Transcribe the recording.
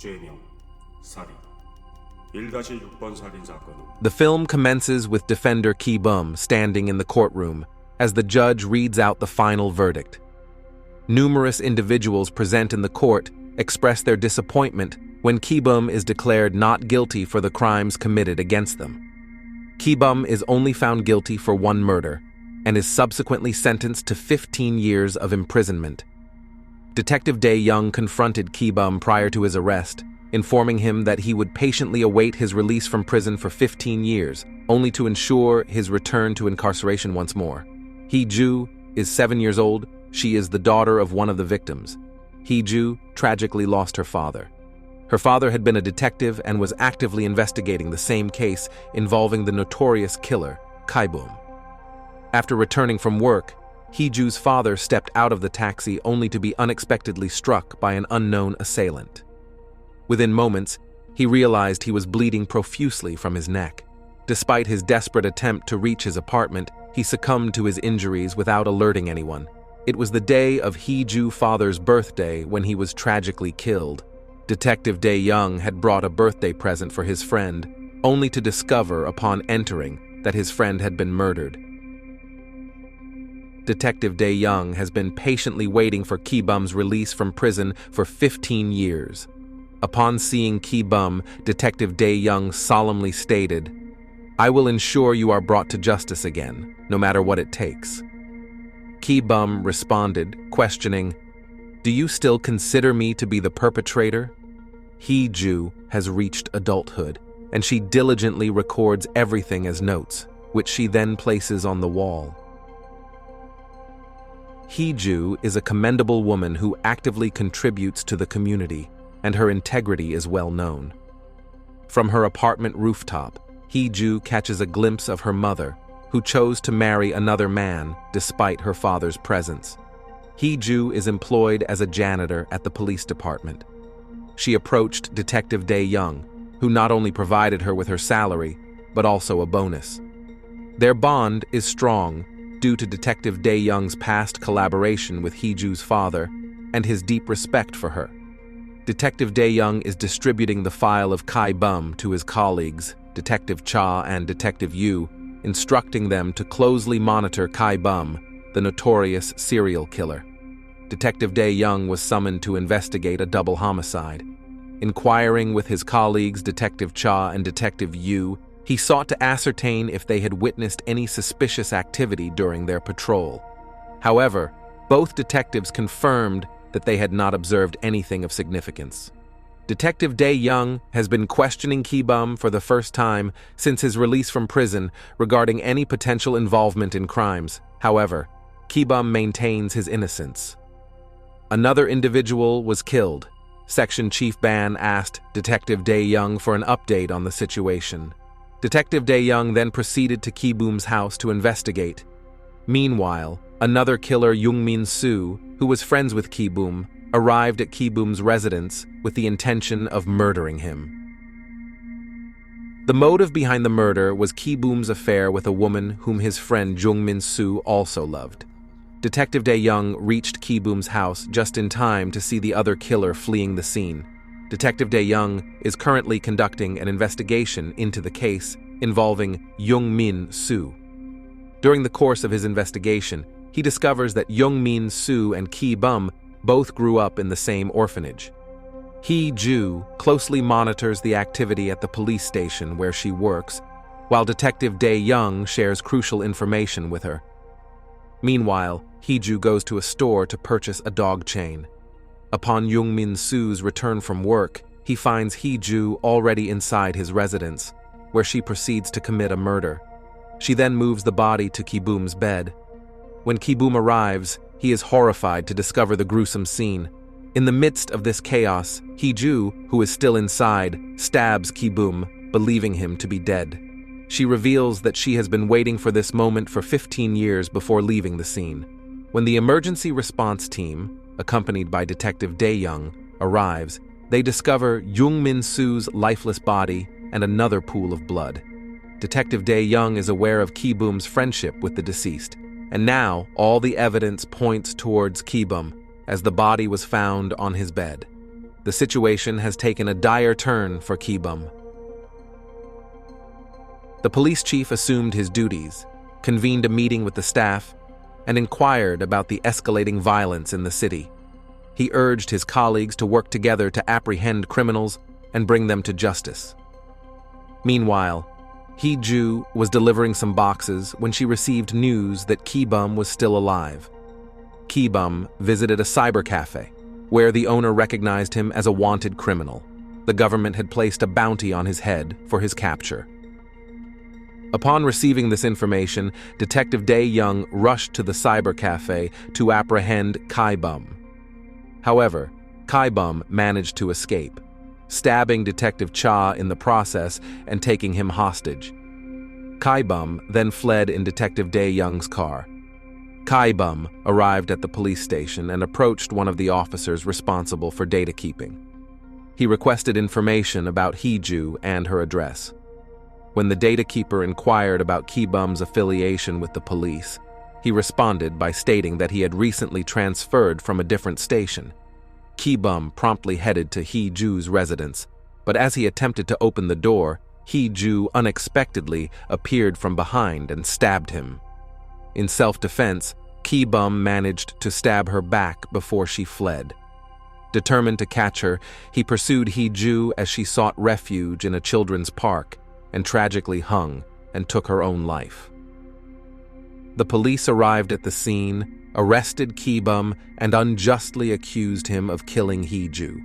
죄명, 살인, 1-6번 살인 사건은 The film commences with defender Ki-bum standing in the courtroom as the judge reads out the final verdict. Numerous individuals present in the court express their disappointment when Ki-bum is declared not guilty for the crimes committed against them. Ki-bum is only found guilty for one murder and is subsequently sentenced to 15 years of imprisonment. Detective Dae-young confronted Ki-bum prior to his arrest, informing him that he would patiently await his release from prison for 15 years, only to ensure his return to incarceration once more. Hee-ju is 7 years old. She is the daughter of one of the victims. Hee-ju tragically lost her father. Her father had been a detective and was actively investigating the same case involving the notorious killer, Ki-bum. After returning from work, Hee-ju's father stepped out of the taxi only to be unexpectedly struck by an unknown assailant. Within moments, he realized he was bleeding profusely from his neck. Despite his desperate attempt to reach his apartment, he succumbed to his injuries without alerting anyone. It was the day of Hee-ju's father's birthday when he was tragically killed. Detective Dae-young had brought a birthday present for his friend, only to discover upon entering that his friend had been murdered. Detective Dae-young has been patiently waiting for Ki-bum's release from prison for 15 years. Upon seeing Ki-bum, Detective Dae-young solemnly stated, "I will ensure you are brought to justice again, no matter what it takes." Ki-bum responded, questioning, "Do you still consider me to be the perpetrator?" Hee-ju has reached adulthood, and she diligently records everything as notes, which she then places on the wall. Hee-ju is a commendable woman who actively contributes to the community, and her integrity is well known. From her apartment rooftop, Hee-ju catches a glimpse of her mother, who chose to marry another man despite her father's presence. Hee-ju is employed as a janitor at the police department. She approached Detective Dae-young, who not only provided her with her salary, but also a bonus. Their bond is strong due to Detective Dae-young's past collaboration with Hee-ju's father and his deep respect for her. Detective Dae-young is distributing the file of Ki-bum to his colleagues, Detective Cha and Detective Yu, instructing them to closely monitor Ki-bum, the notorious serial killer. Detective Dae-young was summoned to investigate a double homicide. Inquiring with his colleagues, Detective Cha and Detective Yu, he sought to ascertain if they had witnessed any suspicious activity during their patrol. However, both detectives confirmed that they had not observed anything of significance. Detective Dae-young has been questioning Ki-bum for the first time since his release from prison regarding any potential involvement in crimes. However, Ki-bum maintains his innocence. Another individual was killed. Section Chief Ban asked Detective Dae-young for an update on the situation. Detective Dae-young then proceeded to Ki-bum's house to investigate. Meanwhile, another killer, Jung-min Soo, who was friends with Ki-bum, arrived at Ki-bum's residence with the intention of murdering him. The motive behind the murder was Ki-bum's affair with a woman whom his friend Jung-min Soo also loved. Detective Dae-young reached Ki-bum's house just in time to see the other killer fleeing the scene. Detective Dae-young is currently conducting an investigation into the case involving Jung-min Soo. During the course of his investigation, he discovers that Jung-min Soo and Ki-bum both grew up in the same orphanage. Hee-ju closely monitors the activity at the police station where she works, while Detective Dae-young shares crucial information with her. Meanwhile, Hee-ju goes to a store to purchase a dog chain. Upon Jung-min Soo's return from work, he finds Hee-ju already inside his residence, where she proceeds to commit a murder. She then moves the body to Ki-bum's bed. When Ki-bum arrives, he is horrified to discover the gruesome scene. In the midst of this chaos, Hee-ju, who is still inside, stabs Ki-bum, believing him to be dead. She reveals that she has been waiting for this moment for 15 years before leaving the scene. When the emergency response team, accompanied by Detective Dae-young, arrives, they discover Jung-min Soo's lifeless body and another pool of blood. Detective Dae-young is aware of Ki-bum's friendship with the deceased, and now all the evidence points towards Ki-bum, as the body was found on his bed. the situation has taken a dire turn for Ki-bum. The police chief assumed his duties, convened a meeting with the staff, and inquired about the escalating violence in the city. He urged his colleagues to work together to apprehend criminals and bring them to justice. Meanwhile, Hee-ju was delivering some boxes when she received news that Ki-bum was still alive. Ki-bum visited a cyber cafe, where the owner recognized him as a wanted criminal. The government had placed a bounty on his head for his capture. Upon receiving this information, Detective Dae-young rushed to the cyber cafe to apprehend Ki-bum. However, Ki-bum managed to escape, stabbing Detective Cha in the process and taking him hostage. Ki-bum then fled in Detective Dae-young's car. Ki-bum arrived at the police station and approached one of the officers responsible for data keeping. He requested information about Hee-ju and her address. When the data keeper inquired about Ki-bum's affiliation with the police, he responded by stating that he had recently transferred from a different station. Ki-bum promptly headed to Hee-ju's residence, but as he attempted to open the door, Hee-ju unexpectedly appeared from behind and stabbed him. In self-defense, Ki-bum managed to stab her back before she fled. Determined to catch her, he pursued Hee-ju as she sought refuge in a children's park and tragically hung and took her own life. The police arrived at the scene, arrested Ki-bum, and unjustly accused him of killing Hee-ju.